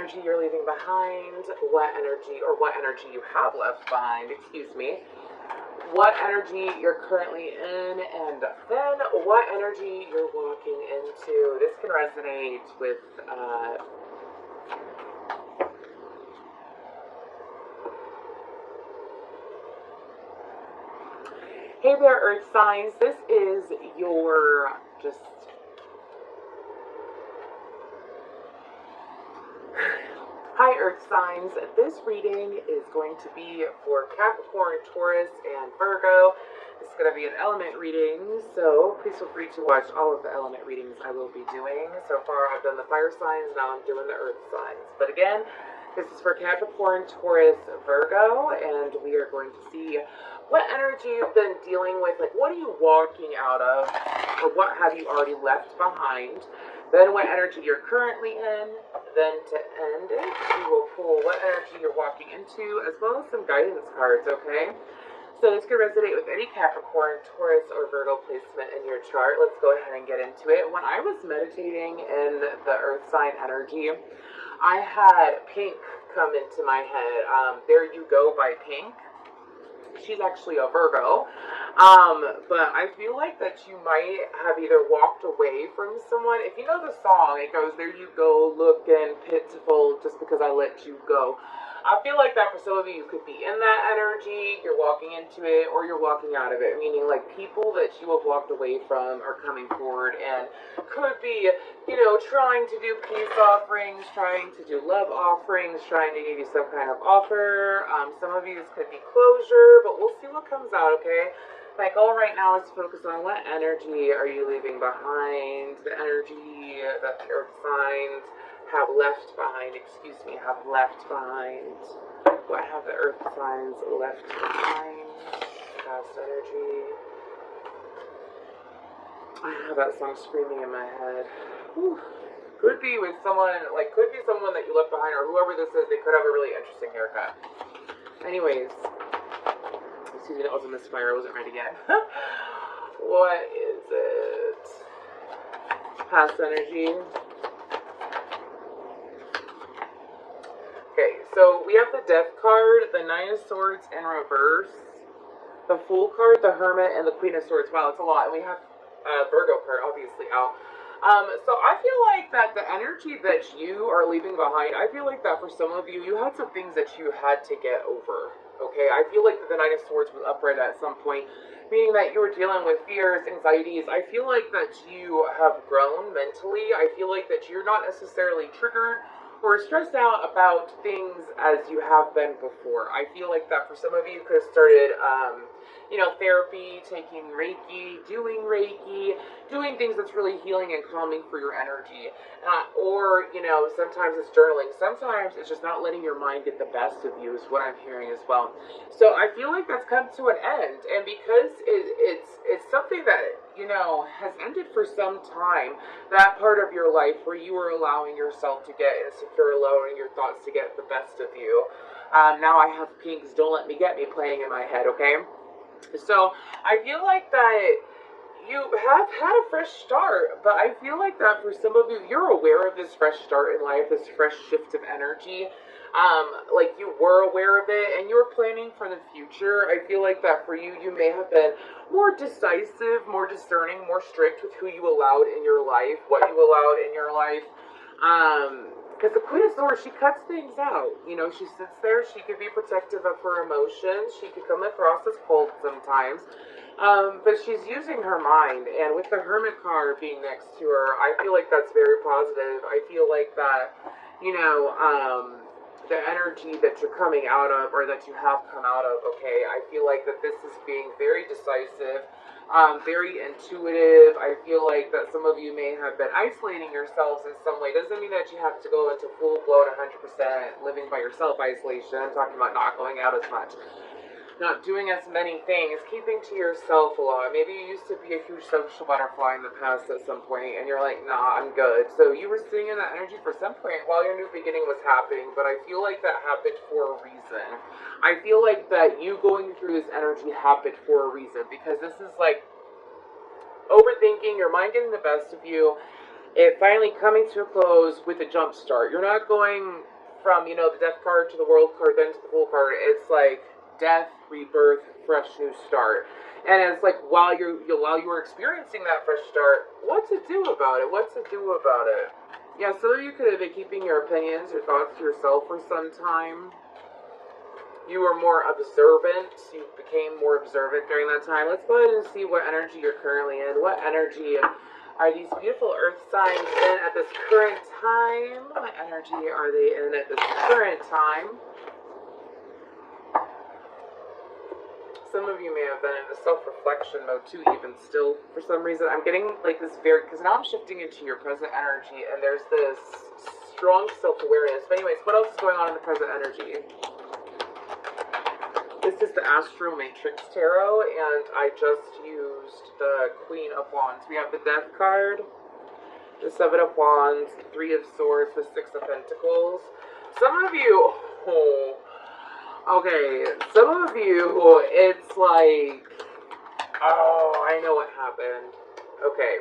energy you're leaving behind, what energy you have left behind, excuse me, what energy you're currently in, and then what energy you're walking into. This can resonate with hey there, Earth signs. This is your just hi, Earth signs. This reading is going to be for Capricorn, Taurus, and Virgo. It's going to be an element reading, so please feel free to watch all of the element readings I will be doing. So far, I've done the fire signs, now I'm doing the earth signs. But again, this is for Capricorn, Taurus, Virgo, and we are going to see what energy you've been dealing with. Like, what are you walking out of, or what have you already left behind? Then what energy you're currently in. Then to end it, we will pull what energy you're walking into, as well as some guidance cards, okay? So this could resonate with any Capricorn, Taurus, or Virgo placement in your chart. Let's go ahead and get into it. When I was meditating in the earth sign energy, I had Pink come into my head. There You Go by Pink. She's actually a Virgo, but I feel like that you might have either walked away from someone. If you know the song, it goes, there you go, looking pitiful just because I let you go. I feel like that for some of you could be in that energy, you're walking into it, or you're walking out of it, meaning like people that you have walked away from are coming forward and could be, you know, trying to do peace offerings, trying to do love offerings, trying to give you some kind of offer. Some of you, this could be closure, but we'll see what comes out, okay? My goal right now is to focus on what energy are you leaving behind, the energy that the earth signs have left behind, have left behind. What have the earth signs left behind? Past energy. I have that song screaming in my head. Whew. Could be with someone, like, could be someone that you left behind, or whoever this is, they could have a really interesting haircut. Anyways, excuse me, that was a misfire, I wasn't ready yet. What is it? Past energy. Okay, so we have the Death card, the Nine of Swords in reverse, the Fool card, the Hermit, and the Queen of Swords. Wow, it's a lot. And we have Virgo card, obviously, out. So I feel like that the energy that you are leaving behind, I feel like that for some of you, you had some things that you had to get over. Okay, I feel like that the Nine of Swords was upright at some point, meaning that you were dealing with fears, anxieties. I feel like that you have grown mentally. I feel like that you're not necessarily triggered or stressed out about things as you have been before. I feel like that for some of you could have started, you know, therapy, taking Reiki, doing things that's really healing and calming for your energy. Or, you know, sometimes it's journaling. Sometimes it's just not letting your mind get the best of you is what I'm hearing as well. So I feel like that's come to an end. And because it's something that, you know, has ended for some time, that part of your life where you were allowing yourself to get insecure, allowing your thoughts to get the best of you. Now I have Pink's Don't Let Me Get Me playing in my head, okay? So I feel like that you have had a fresh start, but I feel like that for some of you, you're aware of this fresh start in life, this fresh shift of energy. Like you were aware of it and you were planning for the future. I feel like that for you, you may have been more decisive, more discerning, more strict with who you allowed in your life, what you allowed in your life. Because the Queen of Swords, she cuts things out. You know, she sits there, she could be protective of her emotions, she could come across as cold sometimes. But she's using her mind, and with the Hermit card being next to her, I feel like that's very positive. I feel like that, you know, the energy that you're coming out of, or that you have come out of, okay, I feel like that this is being very decisive, very intuitive. I feel like that some of you may have been isolating yourselves in some way. Doesn't mean that you have to go into full-blown 100% living by yourself isolation. I'm talking about not going out as much, not doing as many things, keeping to yourself a lot. Maybe you used to be a huge social butterfly in the past at some point, and you're like, nah, I'm good. So you were sitting in that energy for some point while your new beginning was happening, but I feel like that happened for a reason. I feel like that you going through this energy happened for a reason, because this is like overthinking, your mind getting the best of you, it finally coming to a close with a jump start. You're not going from, you know, the death card to the world card, then to the fool card. It's like death, rebirth, fresh new start. And it's like while you were experiencing that fresh start, what to do about it? What to do about it? Yeah, some of you could have been keeping your opinions, your thoughts to yourself for some time. You were more observant. You became more observant during that time. Let's go ahead and see what energy you're currently in. What energy are these beautiful earth signs in at this current time? What energy are they in at this current time? Some of you may have been in a self-reflection mode too, even still. For some reason, I'm getting like this because now I'm shifting into your present energy, and there's this strong self-awareness. But anyways, what else is going on in the present energy? This is the Astro Matrix Tarot, and I just used the Queen of Wands. We have the Death card, the Seven of Wands, the Three of Swords, the Six of Pentacles. Some of you, some of you, it's like, oh, I know what happened. Okay,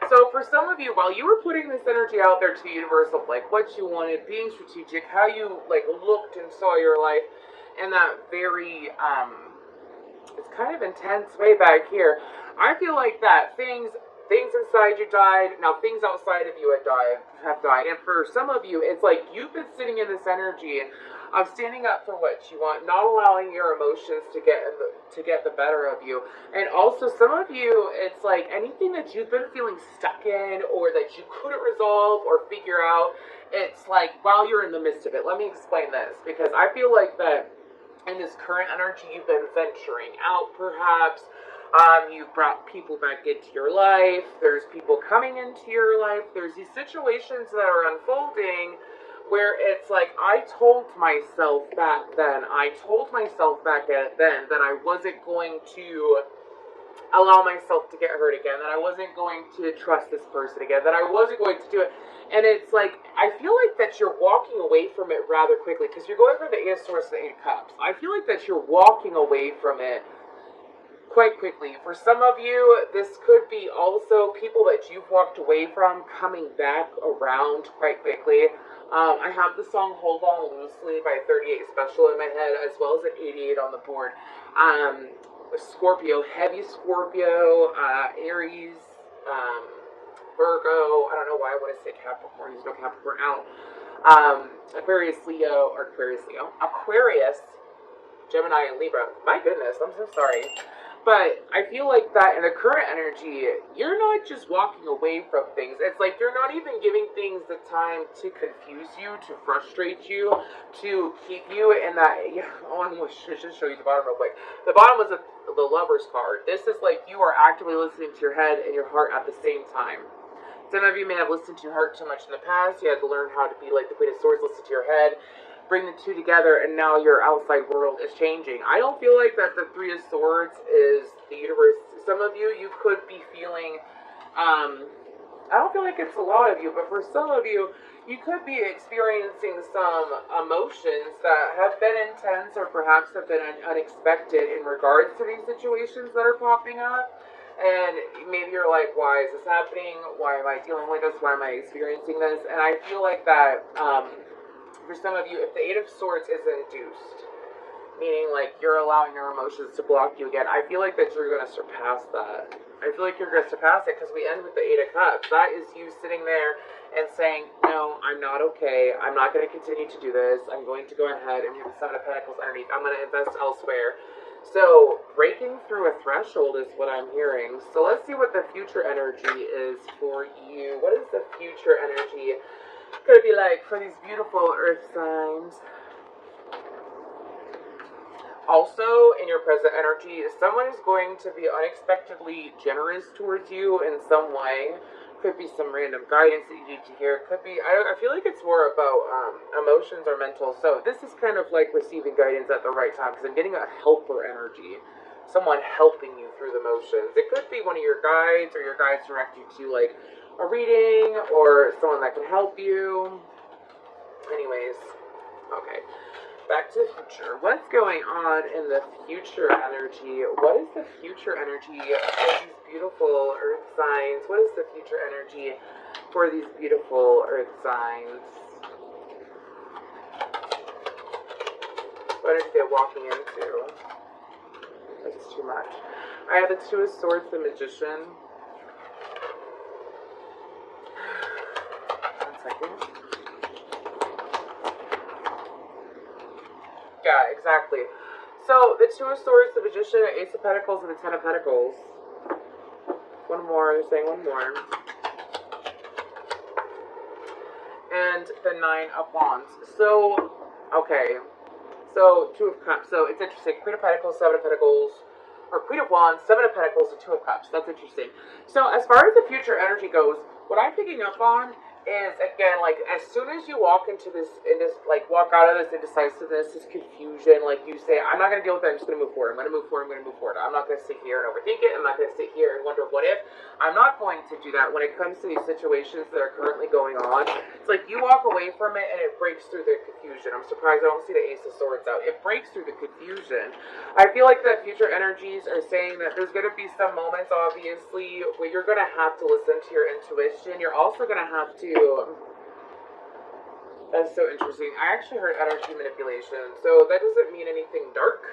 so for some of you, while you were putting this energy out there to the universe of like what you wanted, being strategic, how you like looked and saw your life in that very, it's kind of intense way back here, I feel like that things inside you died. Now things outside of you have died. And for some of you, it's like you've been sitting in this energy of standing up for what you want, not allowing your emotions to get the better of you. And also some of you, it's like anything that you've been feeling stuck in or that you couldn't resolve or figure out, it's like while you're in the midst of it. Let me explain this, because I feel like that in this current energy, you've been venturing out, perhaps. You've brought people back into your life. There's people coming into your life. There's these situations that are unfolding where it's like, I told myself back then that I wasn't going to allow myself to get hurt again, that I wasn't going to trust this person again, that I wasn't going to do it. And it's like, I feel like that you're walking away from it rather quickly, because you're going from the Eight of Swords to the Eight of Cups. I feel like that you're walking away from it quite quickly. For some of you, this could be also people that you've walked away from coming back around quite quickly. I have the song Hold On Loosely by 38 Special in my head, as well as an 88 on the board. Scorpio, heavy Scorpio, Aries, Virgo, I don't know why I want to say Capricorn, there's no Capricorn out. Aquarius, Gemini, and Libra. My goodness, I'm so sorry. But I feel like that in the current energy, you're not just walking away from things. It's like you're not even giving things the time to confuse you, to frustrate you, to keep you in that. Yeah, oh, I should just show you the bottom real quick. The bottom was the Lover's card. This is like you are actively listening to your head and your heart at the same time. Some of you may have listened to your heart too much in the past. You had to learn how to be like the Queen of Swords, listen to your head, bring the two together, and now your outside world is changing. I don't feel like that the Three of Swords is the universe. Some of you, you could be feeling, I don't feel like it's a lot of you, but for some of you, you could be experiencing some emotions that have been intense or perhaps have been unexpected in regards to these situations that are popping up. And maybe you're like, why is this happening? Why am I dealing with this? Why am I experiencing this? And I feel like that, for some of you, if the Eight of Swords is induced, meaning like you're allowing your emotions to block you again, I feel like that you're going to surpass that. I feel like you're going to surpass it, because we end with the Eight of Cups. That is you sitting there and saying, no, I'm not okay. I'm not going to continue to do this. I'm going to go ahead and have the Seven of Pentacles underneath. I'm going to invest elsewhere. So, breaking through a threshold is what I'm hearing. So let's see what the future energy is for you. What is the future energy going to be like for these beautiful earth signs? Also, in your present energy, someone is going to be unexpectedly generous towards you in some way. Could be some random guidance that you need to hear. Could be, I feel like it's more about emotions or mental. So this is kind of like receiving guidance at the right time, because I'm getting a helper energy. Someone helping you through the motions. It could be one of your guides, or your guides direct you to like a reading, or someone that can help you. Anyways, okay. Back to the future. What's going on in the future energy? What is the future energy for these beautiful earth signs? What is the future energy for these beautiful earth signs? What energy they're walking into. That's too much. I have the Two of Swords, the Magician. One second. Yeah, exactly. So, the Two of Swords, the Magician, Ace of Pentacles, and the Ten of Pentacles. One more, they're saying one more. And the Nine of Wands. So, okay. So, Two of Cups. So, it's interesting. Queen of Pentacles, Seven of Pentacles, or Queen of Wands, Seven of Pentacles, and Two of Cups. That's interesting. So, as far as the future energy goes, what I'm picking up on is, again, like, as soon as you walk into this, like, walk out of this indecisiveness, this confusion, like, you say, I'm not going to deal with it, I'm just going to move forward, I'm going to move forward, I'm going to move forward. I'm not going to sit here and overthink it, I'm not going to sit here and wonder what if. I'm not going to do that when it comes to these situations that are currently going on. It's like, you walk away from it and it breaks through the confusion. I'm surprised I don't see the Ace of Swords out. It breaks through the confusion. I feel like the future energies are saying that there's going to be some moments, obviously, where you're going to have to listen to your intuition. You're also going to have to... That's so interesting. I actually heard energy manipulation, so that doesn't mean anything dark.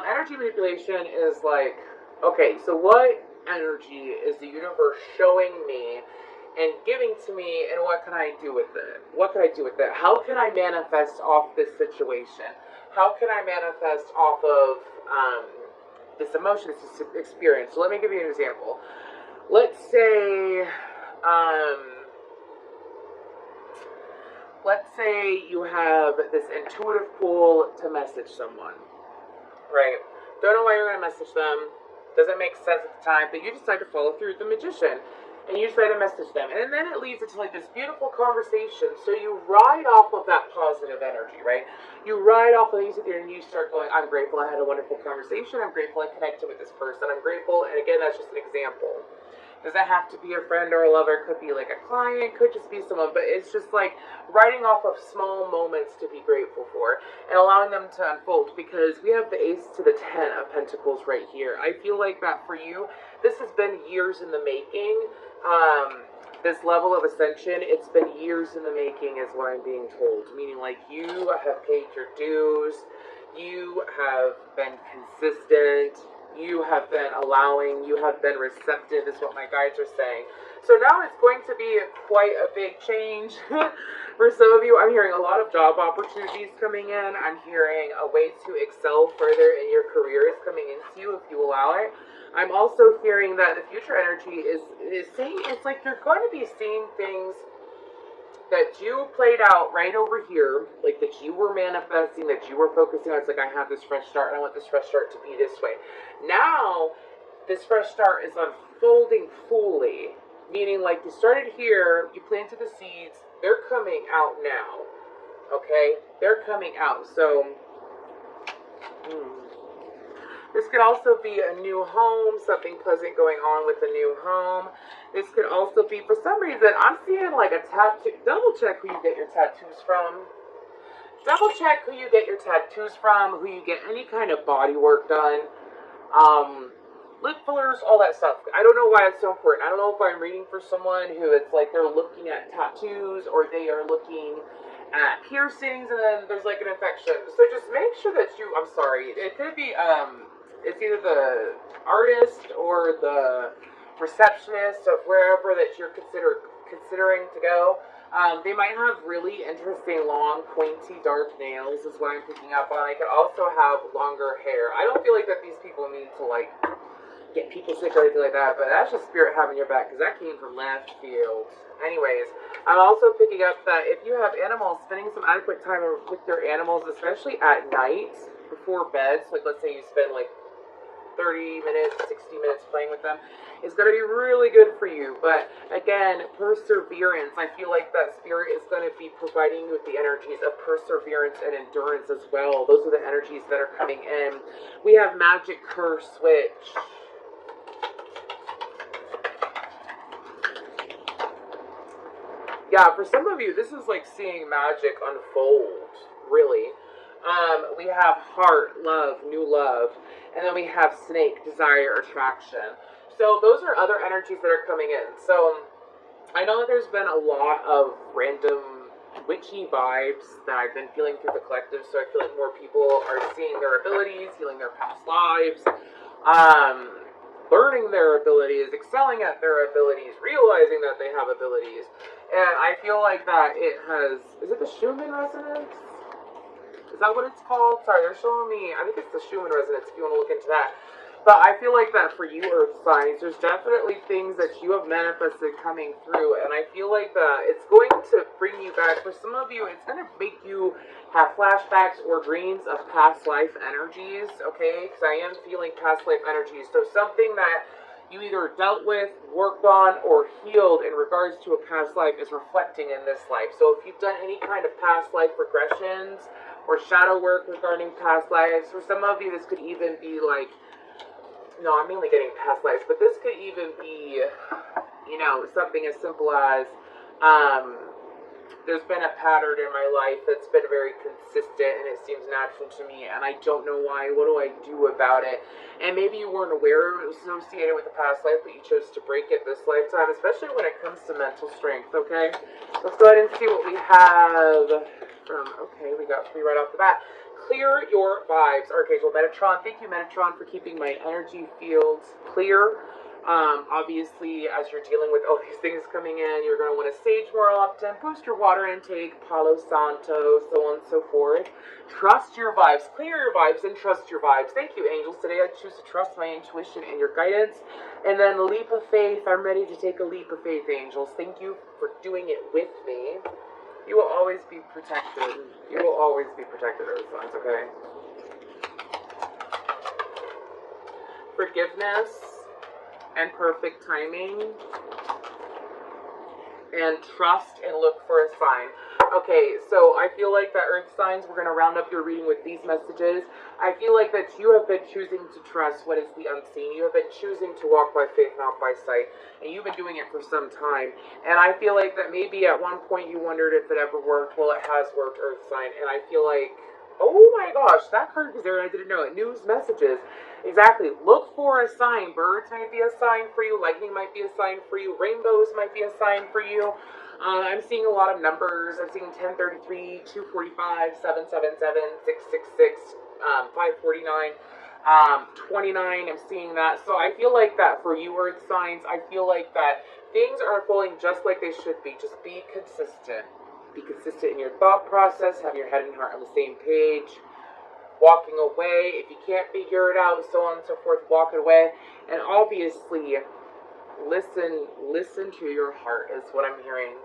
Energy manipulation is like, okay, so what energy is the universe showing me and giving to me, and what can I do with it? What can I do with it? How can I manifest off this situation? How can I manifest off of this emotion, this experience? So let me give you an example. Let's say, you have this intuitive pull to message someone, right? Don't know why you're going to message them. Doesn't make sense at the time, but you decide to follow through with the Magician. And you decide to message them. And then it leads into like this beautiful conversation. So you ride off of that positive energy, right? You ride off of these and you start going, I'm grateful I had a wonderful conversation. I'm grateful I connected with this person. I'm grateful. And again, that's just an example. Doesn't have to be a friend or a lover. Could be like a client. Could just be someone. But it's just like riding off of small moments to be grateful for and allowing them to unfold. Because we have the Ace to the Ten of Pentacles right here. I feel like that for you, this has been years in the making. This level of ascension, it's been years in the making is what I'm being told. Meaning like you have paid your dues. You have been consistent. You have been allowing, you have been receptive is what my guides are saying. So now it's going to be quite a big change for some of you. I'm hearing a lot of job opportunities coming in. I'm hearing a way to excel further in your career is coming into you if you allow it. I'm also hearing that the future energy is saying it's like you're going to be seeing things that you played out right over here, like that you were manifesting, that you were focusing on. It's like, I have this fresh start, and I want this fresh start to be this way. Now, this fresh start is unfolding fully, meaning like you started here, you planted the seeds, they're coming out now, okay? They're coming out, so... This could also be a new home, something pleasant going on with a new home. This could also be, for some reason, I'm seeing like a tattoo. Double check who you get your tattoos from. Double check who you get your tattoos from, who you get any kind of body work done. Lip fillers, all that stuff. I don't know why it's so important. I don't know if I'm reading for someone who it's like they're looking at tattoos or they are looking at piercings and then there's like an infection. So just make sure that you, I'm sorry, it could be, it's either the artist or the receptionist of wherever that you're considering to go. They might have really interesting, long, pointy, dark nails is what I'm picking up on. They could also have longer hair. I don't feel like that these people need to, like, get people sick or anything like that, but that's just spirit having your back, because that came from left field. Anyways, I'm also picking up that if you have animals, spending some adequate time with your animals, especially at night, before bed, so like let's say you spend like 30 minutes, 60 minutes playing with them, is going to be really good for you. But again, perseverance. I feel like that spirit is going to be providing you with the energies of perseverance and endurance as well. Those are the energies that are coming in. We have magic curse switch. Yeah, for some of you, this is like seeing magic unfold, really. We have heart, love, new love, and then we have snake, desire, attraction. So those are other energies that are coming in. So I know that there's been a lot of random witchy vibes that I've been feeling through the collective. So I feel like more people are seeing their abilities, healing their past lives, learning their abilities, excelling at their abilities, realizing that they have abilities. And I feel like that it has, is it the Schumann resonance? Is that what it's called? Sorry, they're showing me, I think it's the Schumann resonance if you want to look into that. But I feel like that for you, Earth signs, there's definitely things that you have manifested coming through, and I feel like that it's going to bring you back. For some of you, it's going to make you have flashbacks or dreams of past life energies, okay? Because I am feeling past life energies. So something that you either dealt with, worked on, or healed in regards to a past life is reflecting in this life. So if you've done any kind of past life regressions or shadow work regarding past lives, for some of you, this could even be like, no, I'm mainly getting past lives, but this could even be, you know, something as simple as, there's been a pattern in my life that's been very consistent and it seems natural to me and I don't know why. What do I do about it? And maybe you weren't aware it was associated with a past life, but you chose to break it this lifetime, especially when it comes to mental strength, okay? Let's go ahead and see what we have from, okay, we got 3 right off the bat. Clear your vibes. Archangel Metatron, thank you, Metatron, for keeping my energy fields clear. Obviously, as you're dealing with all these things coming in, you're going to want to sage more often, boost your water intake, Palo Santo, so on and so forth. Trust your vibes, clear your vibes, and trust your vibes. Thank you, angels. Today I choose to trust my intuition and your guidance. And then leap of faith. I'm ready to take a leap of faith, angels. Thank you for doing it with me. You will always be protected. You will always be protected, Earth signs, okay? Forgiveness and perfect timing. And trust and look for a sign. Okay, so I feel like that Earth signs, we're going to round up your reading with these messages. I feel like that you have been choosing to trust what is the unseen. You have been choosing to walk by faith, not by sight. And you've been doing it for some time. And I feel like that maybe at one point you wondered if it ever worked. Well, it has worked, Earth sign. And I feel like, oh my gosh, that card was there and I didn't know it. News messages. Exactly. Look for a sign. Birds might be a sign for you. Lightning might be a sign for you. Rainbows might be a sign for you. I'm seeing a lot of numbers. I'm seeing 1033, 245, 777, 666, 549, 29. I'm seeing that. So I feel like that for you, Earth signs, I feel like that things are unfolding just like they should be. Just be consistent. Be consistent in your thought process. Have your head and heart on the same page. Walking away. If you can't figure it out, so on and so forth, walk it away. And obviously, listen to your heart is what I'm hearing.